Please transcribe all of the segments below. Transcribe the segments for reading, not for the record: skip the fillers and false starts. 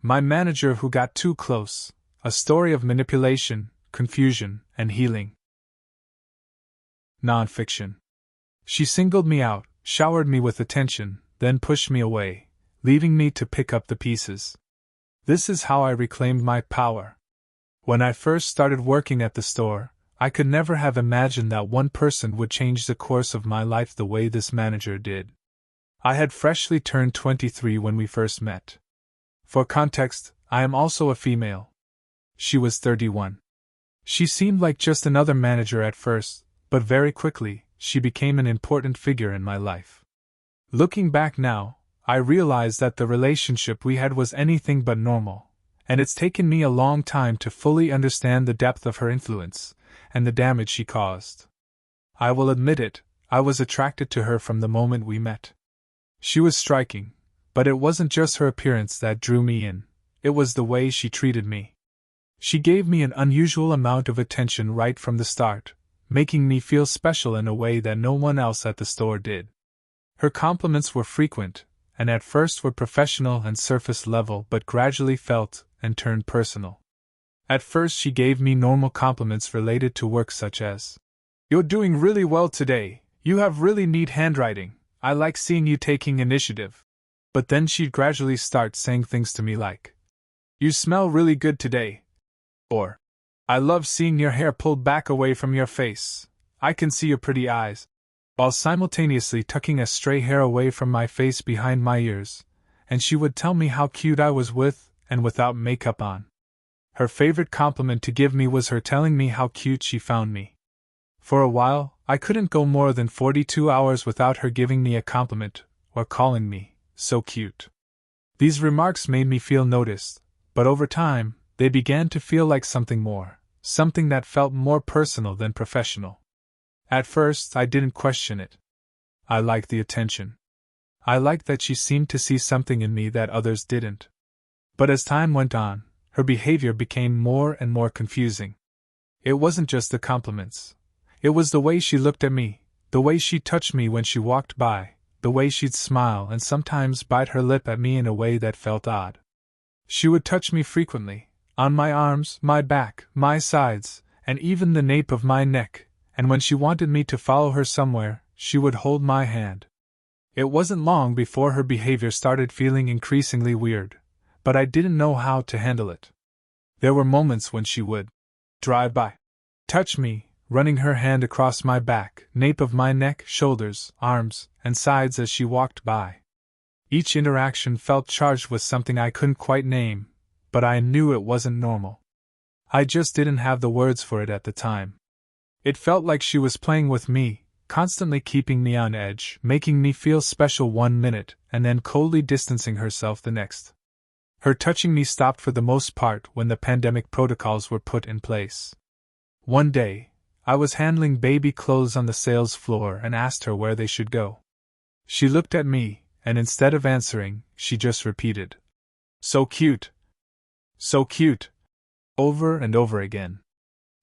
My manager who got too close. A story of manipulation, confusion, and healing. Non-fiction. She singled me out, showered me with attention, then pushed me away, leaving me to pick up the pieces. This is how I reclaimed my power. When I first started working at the store, I could never have imagined that one person would change the course of my life the way this manager did. I had freshly turned 23 when we first met. For context, I am also a female. She was 31. She seemed like just another manager at first, but very quickly, she became an important figure in my life. Looking back now, I realize that the relationship we had was anything but normal, and it's taken me a long time to fully understand the depth of her influence and the damage she caused. I will admit it, I was attracted to her from the moment we met. She was striking, but it wasn't just her appearance that drew me in, it was the way she treated me. She gave me an unusual amount of attention right from the start, making me feel special in a way that no one else at the store did. Her compliments were frequent, and at first were professional and surface level but gradually felt and turned personal. At first she gave me normal compliments related to work such as, "You're doing really well today, you have really neat handwriting, I like seeing you taking initiative." But then she'd gradually start saying things to me like, "You smell really good today," or, "I love seeing your hair pulled back away from your face, I can see your pretty eyes," while simultaneously tucking a stray hair away from my face behind my ears, and she would tell me how cute I was with and without makeup on. Her favorite compliment to give me was her telling me how cute she found me. For a while, I couldn't go more than 42 hours without her giving me a compliment, or calling me so cute. These remarks made me feel noticed, but over time, they began to feel like something more, something that felt more personal than professional. At first, I didn't question it. I liked the attention. I liked that she seemed to see something in me that others didn't. But as time went on, her behavior became more and more confusing. It wasn't just the compliments. It was the way she looked at me, the way she touched me when she walked by, the way she'd smile and sometimes bite her lip at me in a way that felt odd. She would touch me frequently, on my arms, my back, my sides, and even the nape of my neck, and when she wanted me to follow her somewhere, she would hold my hand. It wasn't long before her behavior started feeling increasingly weird, but I didn't know how to handle it. There were moments when she would drive by, touch me, running her hand across my back, nape of my neck, shoulders, arms, and sides as she walked by. Each interaction felt charged with something I couldn't quite name, but I knew it wasn't normal. I just didn't have the words for it at the time. It felt like she was playing with me, constantly keeping me on edge, making me feel special one minute, and then coldly distancing herself the next. Her touching me stopped for the most part when the pandemic protocols were put in place. One day, I was handling baby clothes on the sales floor and asked her where they should go. She looked at me, and instead of answering, she just repeated, "So cute! So cute!" over and over again.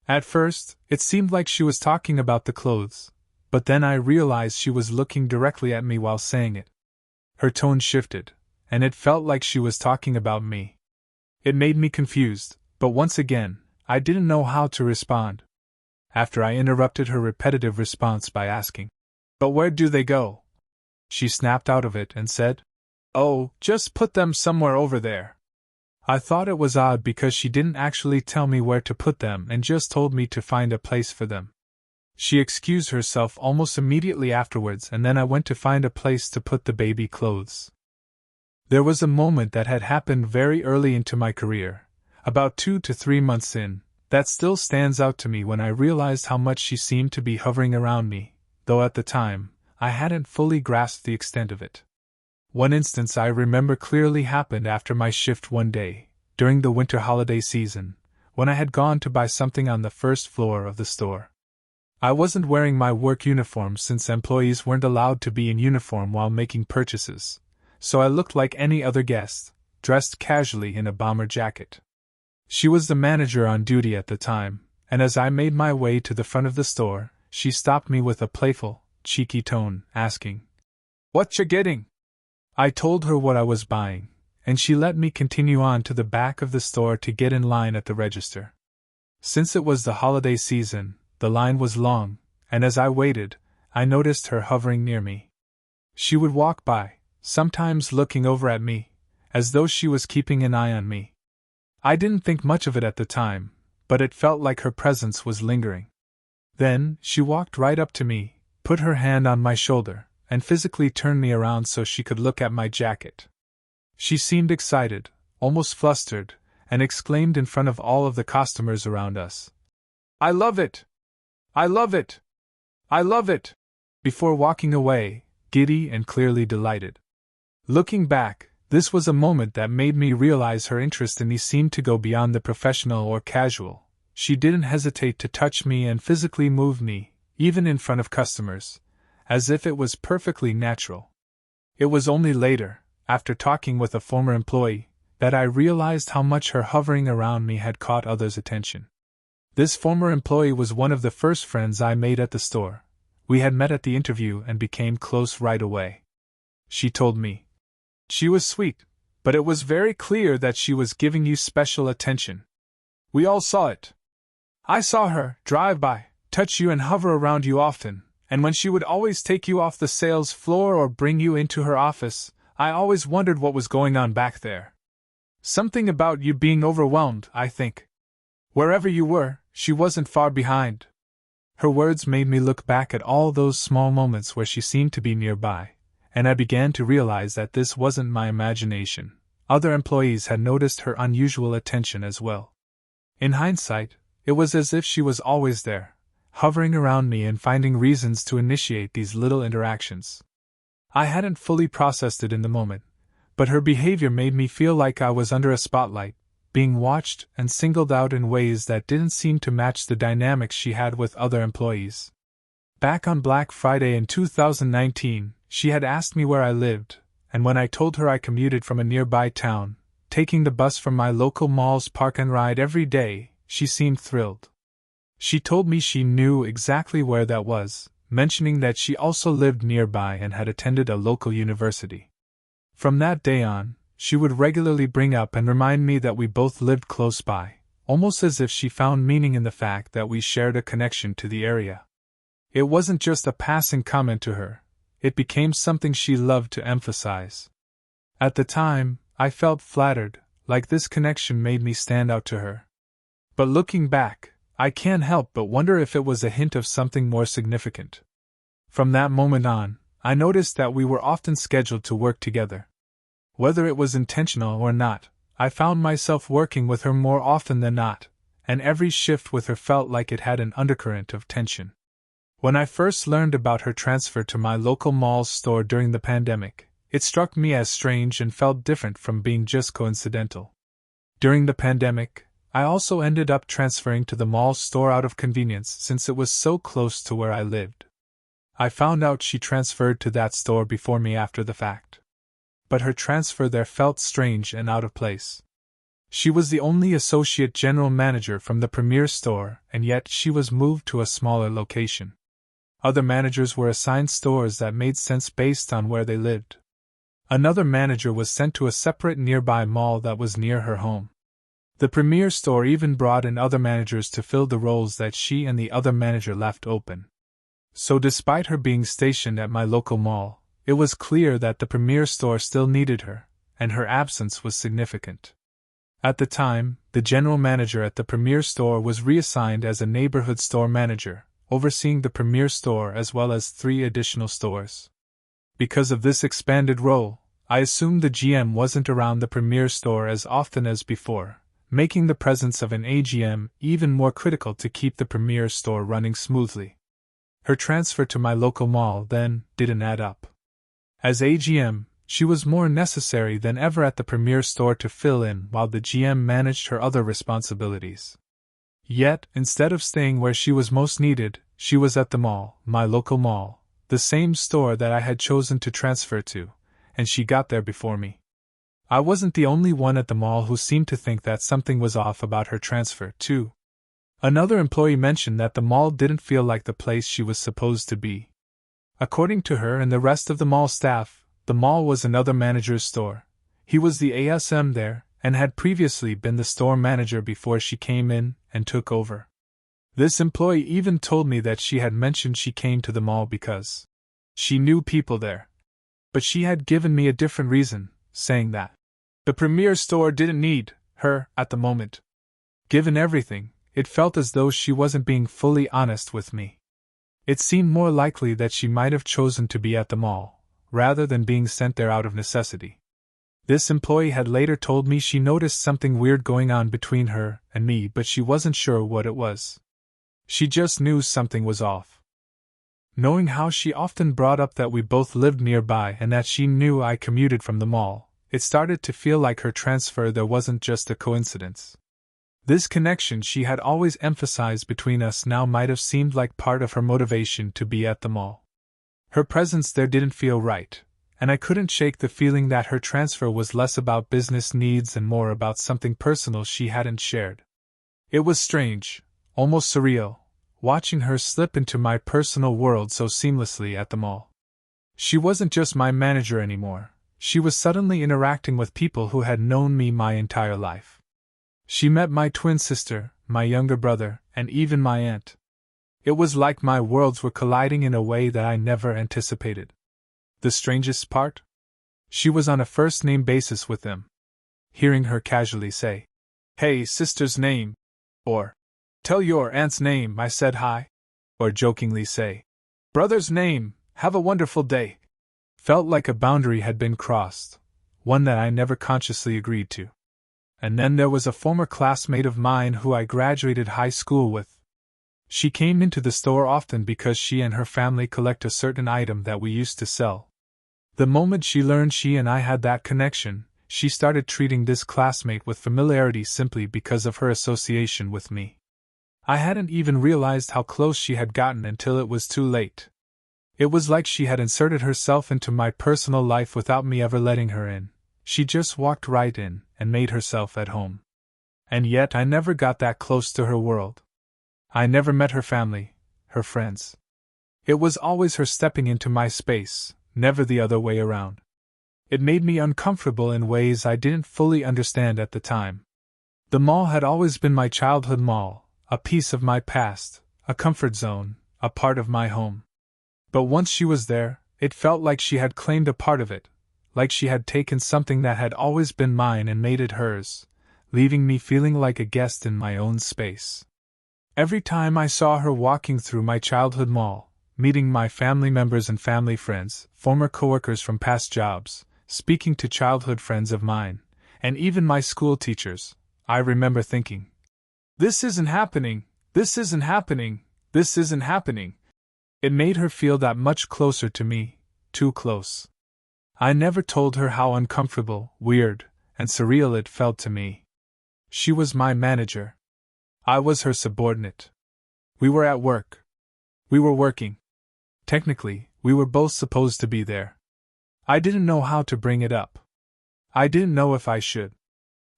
At first, it seemed like she was talking about the clothes, but then I realized she was looking directly at me while saying it. Her tone shifted, and it felt like she was talking about me. It made me confused, but once again, I didn't know how to respond. After I interrupted her repetitive response by asking, "But where do they go?" she snapped out of it and said, "Oh, just put them somewhere over there." I thought it was odd because she didn't actually tell me where to put them and just told me to find a place for them. She excused herself almost immediately afterwards, and then I went to find a place to put the baby clothes. There was a moment that had happened very early into my career, about 2 to 3 months in, that still stands out to me when I realized how much she seemed to be hovering around me, though at the time, I hadn't fully grasped the extent of it. One instance I remember clearly happened after my shift one day, during the winter holiday season, when I had gone to buy something on the first floor of the store. I wasn't wearing my work uniform since employees weren't allowed to be in uniform while making purchases, so I looked like any other guest, dressed casually in a bomber jacket. She was the manager on duty at the time, and as I made my way to the front of the store, she stopped me with a playful, cheeky tone, asking, "What you getting?" I told her what I was buying, and she let me continue on to the back of the store to get in line at the register. Since it was the holiday season, the line was long, and as I waited, I noticed her hovering near me. She would walk by, sometimes looking over at me, as though she was keeping an eye on me. I didn't think much of it at the time, but it felt like her presence was lingering. Then, she walked right up to me, put her hand on my shoulder, and physically turned me around so she could look at my jacket. She seemed excited, almost flustered, and exclaimed in front of all of the customers around us, "I love it! I love it! I love it!" before walking away, giddy and clearly delighted. Looking back, this was a moment that made me realize her interest in me seemed to go beyond the professional or casual. She didn't hesitate to touch me and physically move me, even in front of customers, as if it was perfectly natural. It was only later, after talking with a former employee, that I realized how much her hovering around me had caught others' attention. This former employee was one of the first friends I made at the store. We had met at the interview and became close right away. She told me, "She was sweet, but it was very clear that she was giving you special attention. We all saw it. I saw her drive by, touch you and hover around you often, and when she would always take you off the sales floor or bring you into her office, I always wondered what was going on back there. Something about you being overwhelmed, I think. Wherever you were, she wasn't far behind." Her words made me look back at all those small moments where she seemed to be nearby, and I began to realize that this wasn't my imagination. Other employees had noticed her unusual attention as well. In hindsight, it was as if she was always there, hovering around me and finding reasons to initiate these little interactions. I hadn't fully processed it in the moment, but her behavior made me feel like I was under a spotlight, being watched and singled out in ways that didn't seem to match the dynamics she had with other employees. Back on Black Friday in 2019, she had asked me where I lived, and when I told her I commuted from a nearby town, taking the bus from my local mall's park and ride every day, she seemed thrilled. She told me she knew exactly where that was, mentioning that she also lived nearby and had attended a local university. From that day on, she would regularly bring up and remind me that we both lived close by, almost as if she found meaning in the fact that we shared a connection to the area. It wasn't just a passing comment to her, it became something she loved to emphasize. At the time, I felt flattered, like this connection made me stand out to her. But looking back, I can't help but wonder if it was a hint of something more significant. From that moment on, I noticed that we were often scheduled to work together. Whether it was intentional or not, I found myself working with her more often than not, and every shift with her felt like it had an undercurrent of tension. When I first learned about her transfer to my local mall's store during the pandemic, it struck me as strange and felt different from being just coincidental. During the pandemic, I also ended up transferring to the mall's store out of convenience since it was so close to where I lived. I found out she transferred to that store before me after the fact. But her transfer there felt strange and out of place. She was the only associate general manager from the premier store, and yet she was moved to a smaller location. Other managers were assigned stores that made sense based on where they lived. Another manager was sent to a separate nearby mall that was near her home. The premier store even brought in other managers to fill the roles that she and the other manager left open. So despite her being stationed at my local mall, it was clear that the premier store still needed her, and her absence was significant. At the time, the general manager at the premier store was reassigned as a neighborhood store manager, overseeing the premier store as well as 3 additional stores. Because of this expanded role, I assumed the GM wasn't around the premier store as often as before, making the presence of an AGM even more critical to keep the premier store running smoothly. Her transfer to my local mall then didn't add up. As AGM, she was more necessary than ever at the premier store to fill in while the GM managed her other responsibilities. Yet, instead of staying where she was most needed, she was at the mall, my local mall, the same store that I had chosen to transfer to, and she got there before me. I wasn't the only one at the mall who seemed to think that something was off about her transfer, too. Another employee mentioned that the mall didn't feel like the place she was supposed to be. According to her and the rest of the mall staff, the mall was another manager's store, He was the ASM there, and had previously been the store manager before she came in and took over. This employee even told me that she had mentioned she came to the mall because she knew people there. But she had given me a different reason, saying that the premier store didn't need her at the moment. Given everything, it felt as though she wasn't being fully honest with me. It seemed more likely that she might have chosen to be at the mall, rather than being sent there out of necessity. This employee had later told me she noticed something weird going on between her and me, but she wasn't sure what it was. She just knew something was off. Knowing how she often brought up that we both lived nearby and that she knew I commuted from the mall, it started to feel like her transfer there wasn't just a coincidence. This connection she had always emphasized between us now might have seemed like part of her motivation to be at the mall. Her presence there didn't feel right, and I couldn't shake the feeling that her transfer was less about business needs and more about something personal she hadn't shared. It was strange, almost surreal, watching her slip into my personal world so seamlessly at the mall. She wasn't just my manager anymore, she was suddenly interacting with people who had known me my entire life. She met my twin sister, my younger brother, and even my aunt. It was like my worlds were colliding in a way that I never anticipated. The strangest part? She was on a first-name basis with them. Hearing her casually say, "Hey, sister's name," or "Tell your aunt's name I said hi," or jokingly say, "Brother's name, have a wonderful day," felt like a boundary had been crossed, one that I never consciously agreed to. And then there was a former classmate of mine who I graduated high school with. She came into the store often because she and her family collect a certain item that we used to sell. The moment she learned she and I had that connection, she started treating this classmate with familiarity simply because of her association with me. I hadn't even realized how close she had gotten until it was too late. It was like she had inserted herself into my personal life without me ever letting her in. She just walked right in and made herself at home. And yet I never got that close to her world. I never met her family, her friends. It was always her stepping into my space, never the other way around. It made me uncomfortable in ways I didn't fully understand at the time. The mall had always been my childhood mall, a piece of my past, a comfort zone, a part of my home. But once she was there, it felt like she had claimed a part of it, like she had taken something that had always been mine and made it hers, leaving me feeling like a guest in my own space. Every time I saw her walking through my childhood mall, meeting my family members and family friends, former coworkers from past jobs, speaking to childhood friends of mine, and even my school teachers, I remember thinking, "This isn't happening, this isn't happening, this isn't happening." It made her feel that much closer to me, too close. I never told her how uncomfortable, weird, and surreal it felt to me. She was my manager. I was her subordinate. We were at work. We were working. Technically, we were both supposed to be there. I didn't know how to bring it up. I didn't know if I should.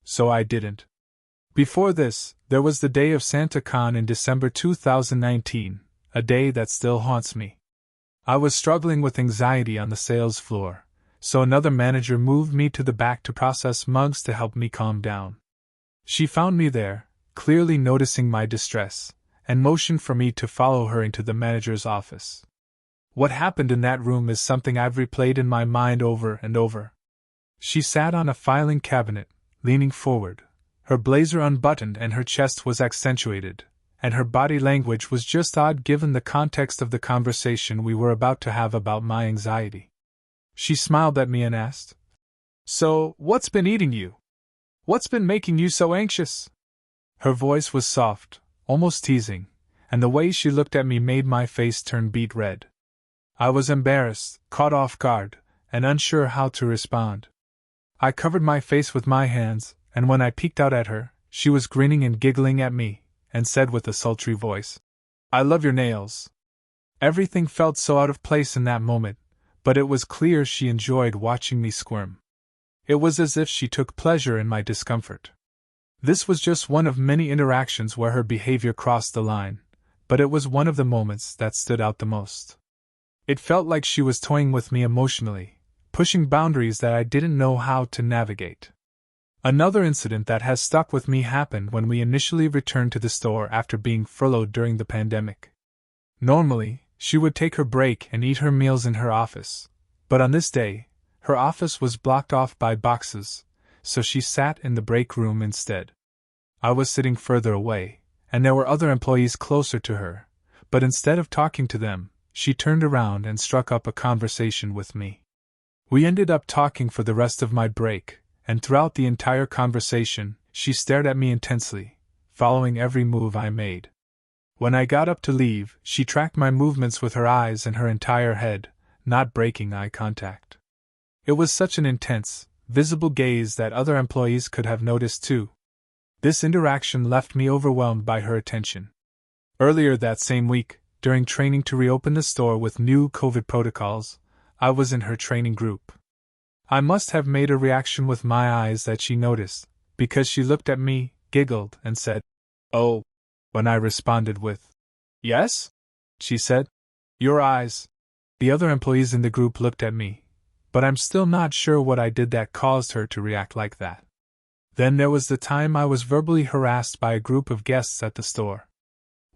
So I didn't. Before this, there was the day of Santa Con in December 2019, a day that still haunts me. I was struggling with anxiety on the sales floor, so another manager moved me to the back to process mugs to help me calm down. She found me there, clearly noticing my distress, and motioned for me to follow her into the manager's office. What happened in that room is something I've replayed in my mind over and over. She sat on a filing cabinet, leaning forward, her blazer unbuttoned and her chest was accentuated, and her body language was just odd given the context of the conversation we were about to have about my anxiety. She smiled at me and asked, "So, what's been eating you? What's been making you so anxious?" Her voice was soft, almost teasing, and the way she looked at me made my face turn beet red. I was embarrassed, caught off guard, and unsure how to respond. I covered my face with my hands, and when I peeked out at her, she was grinning and giggling at me, and said with a sultry voice, "I love your nails." Everything felt so out of place in that moment, but it was clear she enjoyed watching me squirm. It was as if she took pleasure in my discomfort. This was just one of many interactions where her behavior crossed the line, but it was one of the moments that stood out the most. It felt like she was toying with me emotionally, pushing boundaries that I didn't know how to navigate. Another incident that has stuck with me happened when we initially returned to the store after being furloughed during the pandemic. Normally, she would take her break and eat her meals in her office, but on this day, her office was blocked off by boxes, so she sat in the break room instead. I was sitting further away, and there were other employees closer to her, but instead of talking to them, she turned around and struck up a conversation with me. We ended up talking for the rest of my break, and throughout the entire conversation, she stared at me intensely, following every move I made. When I got up to leave, she tracked my movements with her eyes and her entire head, not breaking eye contact. It was such an intense, visible gaze that other employees could have noticed too. This interaction left me overwhelmed by her attention. Earlier that same week, during training to reopen the store with new COVID protocols, I was in her training group. I must have made a reaction with my eyes that she noticed, because she looked at me, giggled, and said, "Oh." When I responded with, "Yes?" she said, "Your eyes." The other employees in the group looked at me, but I'm still not sure what I did that caused her to react like that. Then there was the time I was verbally harassed by a group of guests at the store.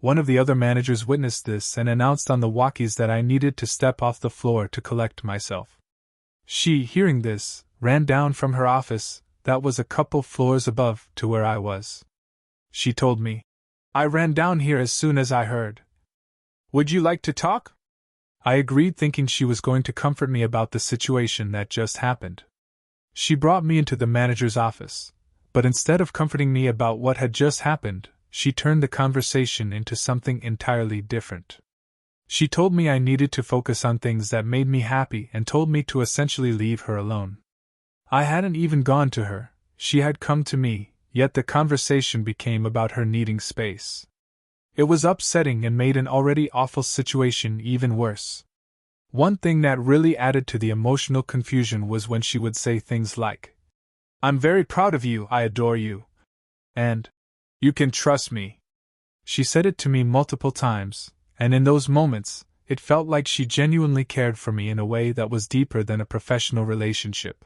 One of the other managers witnessed this and announced on the walkies that I needed to step off the floor to collect myself. She, hearing this, ran down from her office, that was a couple floors above, to where I was. She told me, "I ran down here as soon as I heard. Would you like to talk?" I agreed, thinking she was going to comfort me about the situation that just happened. She brought me into the manager's office, but instead of comforting me about what had just happened, she turned the conversation into something entirely different. She told me I needed to focus on things that made me happy and told me to essentially leave her alone. I hadn't even gone to her, she had come to me, yet the conversation became about her needing space. It was upsetting and made an already awful situation even worse. One thing that really added to the emotional confusion was when she would say things like, "I'm very proud of you, I adore you," and "You can trust me." She said it to me multiple times, and in those moments, it felt like she genuinely cared for me in a way that was deeper than a professional relationship.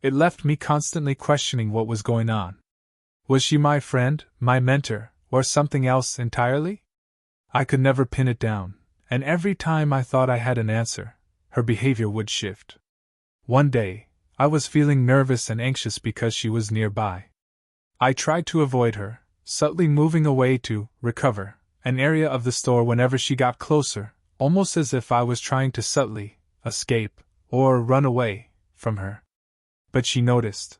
It left me constantly questioning what was going on. Was she my friend, my mentor, or something else entirely? I could never pin it down, and every time I thought I had an answer, her behavior would shift. One day, I was feeling nervous and anxious because she was nearby. I tried to avoid her, subtly moving away to recover an area of the store whenever she got closer, almost as if I was trying to subtly escape or run away from her. But she noticed.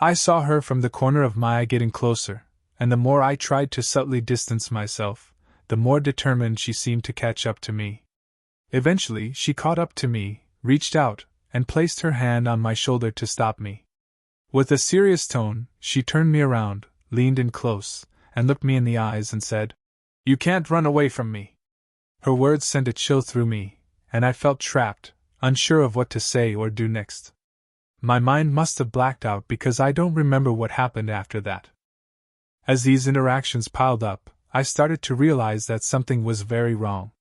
I saw her from the corner of my eye getting closer, and the more I tried to subtly distance myself, the more determined she seemed to catch up to me. Eventually, she caught up to me, reached out, and placed her hand on my shoulder to stop me. With a serious tone, she turned me around, leaned in close, and looked me in the eyes and said, "You can't run away from me." Her words sent a chill through me, and I felt trapped, unsure of what to say or do next. My mind must have blacked out because I don't remember what happened after that. As these interactions piled up, I started to realize that something was very wrong.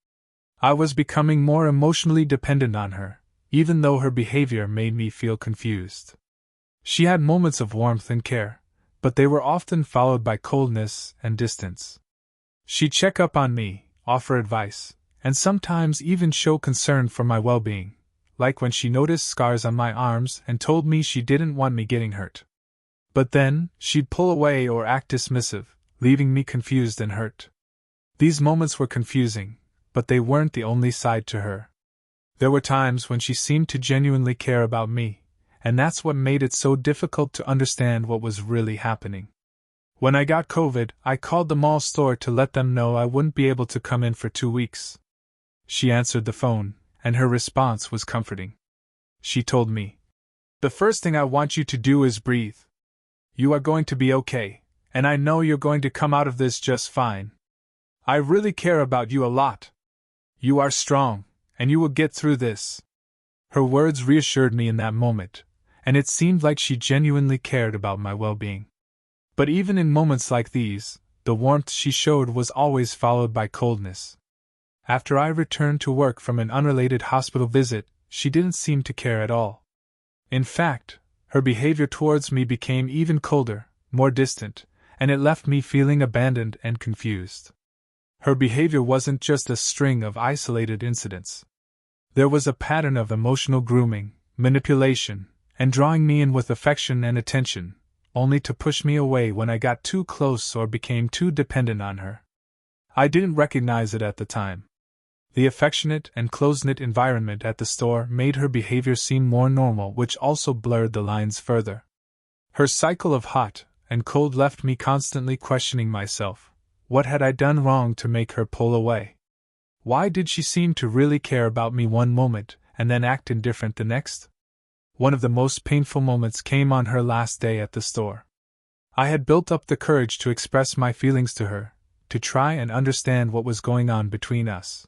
I was becoming more emotionally dependent on her, even though her behavior made me feel confused. She had moments of warmth and care, but they were often followed by coldness and distance. She'd check up on me, offer advice, and sometimes even show concern for my well-being, like when she noticed scars on my arms and told me she didn't want me getting hurt. But then, she'd pull away or act dismissive, leaving me confused and hurt. These moments were confusing, but they weren't the only side to her. There were times when she seemed to genuinely care about me, and that's what made it so difficult to understand what was really happening. When I got COVID, I called the mall store to let them know I wouldn't be able to come in for 2 weeks. She answered the phone, and her response was comforting. She told me, "The first thing I want you to do is breathe. You are going to be okay, and I know you're going to come out of this just fine. I really care about you a lot. You are strong, and you will get through this." Her words reassured me in that moment, and it seemed like she genuinely cared about my well-being. But even in moments like these, the warmth she showed was always followed by coldness. After I returned to work from an unrelated hospital visit, she didn't seem to care at all. In fact, her behavior towards me became even colder, more distant, and it left me feeling abandoned and confused. Her behavior wasn't just a string of isolated incidents. There was a pattern of emotional grooming, manipulation, and drawing me in with affection and attention, only to push me away when I got too close or became too dependent on her. I didn't recognize it at the time. The affectionate and close-knit environment at the store made her behavior seem more normal, which also blurred the lines further. Her cycle of hot and cold left me constantly questioning myself. What had I done wrong to make her pull away? Why did she seem to really care about me one moment and then act indifferent the next? One of the most painful moments came on her last day at the store. I had built up the courage to express my feelings to her, to try and understand what was going on between us.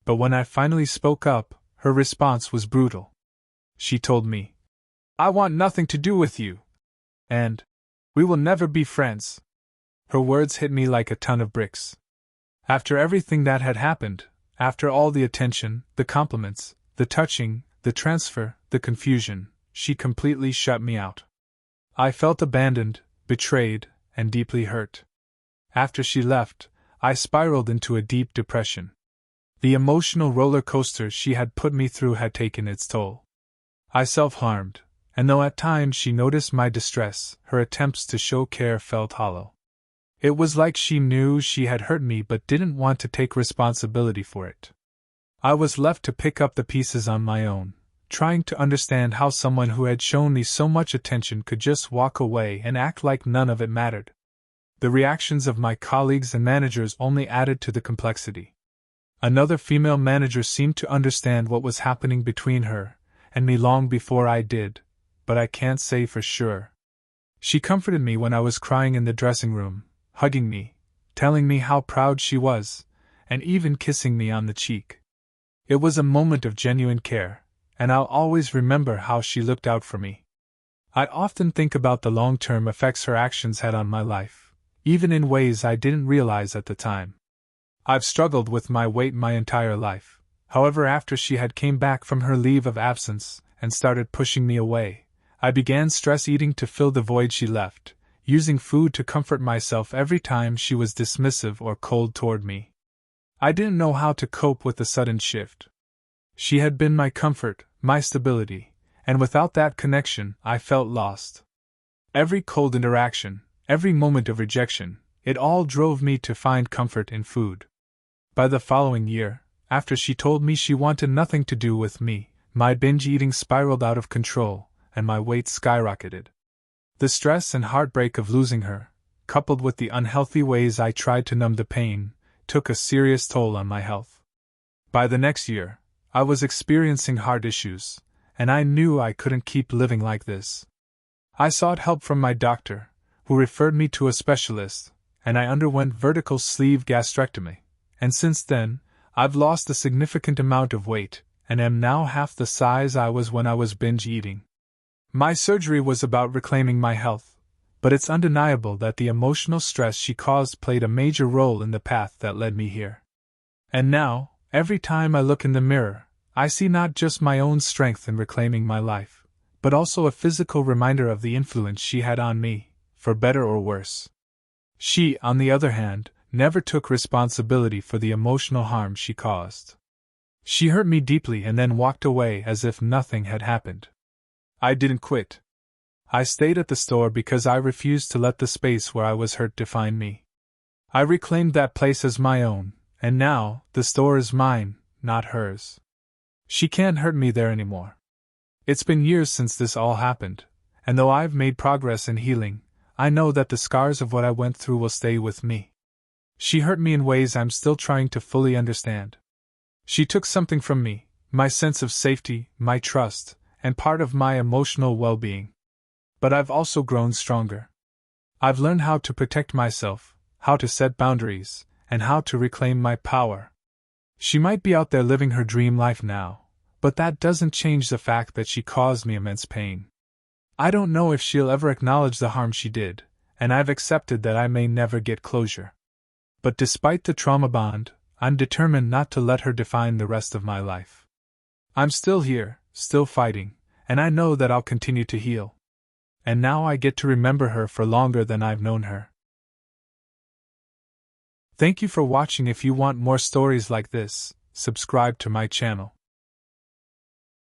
But when I finally spoke up, her response was brutal. She told me, "I want nothing to do with you. And we will never be friends." Her words hit me like a ton of bricks. After everything that had happened, after all the attention, the compliments, the touching, the transfer, the confusion, she completely shut me out. I felt abandoned, betrayed, and deeply hurt. After she left, I spiraled into a deep depression. The emotional roller coaster she had put me through had taken its toll. I self-harmed, and though at times she noticed my distress, her attempts to show care felt hollow. It was like she knew she had hurt me but didn't want to take responsibility for it. I was left to pick up the pieces on my own, trying to understand how someone who had shown me so much attention could just walk away and act like none of it mattered. The reactions of my colleagues and managers only added to the complexity. Another female manager seemed to understand what was happening between her and me long before I did, but I can't say for sure. She comforted me when I was crying in the dressing room, hugging me, telling me how proud she was, and even kissing me on the cheek. It was a moment of genuine care, and I'll always remember how she looked out for me. I often think about the long-term effects her actions had on my life, even in ways I didn't realize at the time. I've struggled with my weight my entire life. However, after she had came back from her leave of absence and started pushing me away, I began stress eating to fill the void she left, using food to comfort myself every time she was dismissive or cold toward me. I didn't know how to cope with the sudden shift. She had been my comfort, my stability, and without that connection, I felt lost. Every cold interaction, every moment of rejection, it all drove me to find comfort in food. By the following year, after she told me she wanted nothing to do with me, my binge eating spiraled out of control, and my weight skyrocketed. The stress and heartbreak of losing her, coupled with the unhealthy ways I tried to numb the pain, took a serious toll on my health. By the next year, I was experiencing heart issues, and I knew I couldn't keep living like this. I sought help from my doctor, who referred me to a specialist, and I underwent vertical sleeve gastrectomy, and since then, I've lost a significant amount of weight, and am now half the size I was when I was binge eating. My surgery was about reclaiming my health, but it's undeniable that the emotional stress she caused played a major role in the path that led me here. And now, every time I look in the mirror, I see not just my own strength in reclaiming my life, but also a physical reminder of the influence she had on me, for better or worse. She, on the other hand, never took responsibility for the emotional harm she caused. She hurt me deeply and then walked away as if nothing had happened. I didn't quit. I stayed at the store because I refused to let the space where I was hurt define me. I reclaimed that place as my own, and now, the store is mine, not hers. She can't hurt me there anymore. It's been years since this all happened, and though I've made progress in healing, I know that the scars of what I went through will stay with me. She hurt me in ways I'm still trying to fully understand. She took something from me, my sense of safety, my trust, and part of my emotional well-being. But I've also grown stronger. I've learned how to protect myself, how to set boundaries, and how to reclaim my power. She might be out there living her dream life now, but that doesn't change the fact that she caused me immense pain. I don't know if she'll ever acknowledge the harm she did, and I've accepted that I may never get closure. But despite the trauma bond, I'm determined not to let her define the rest of my life. I'm still here, still fighting, and I know that I'll continue to heal. And now I get to remember her for longer than I've known her. Thank you for watching. If you want more stories like this, subscribe to my channel.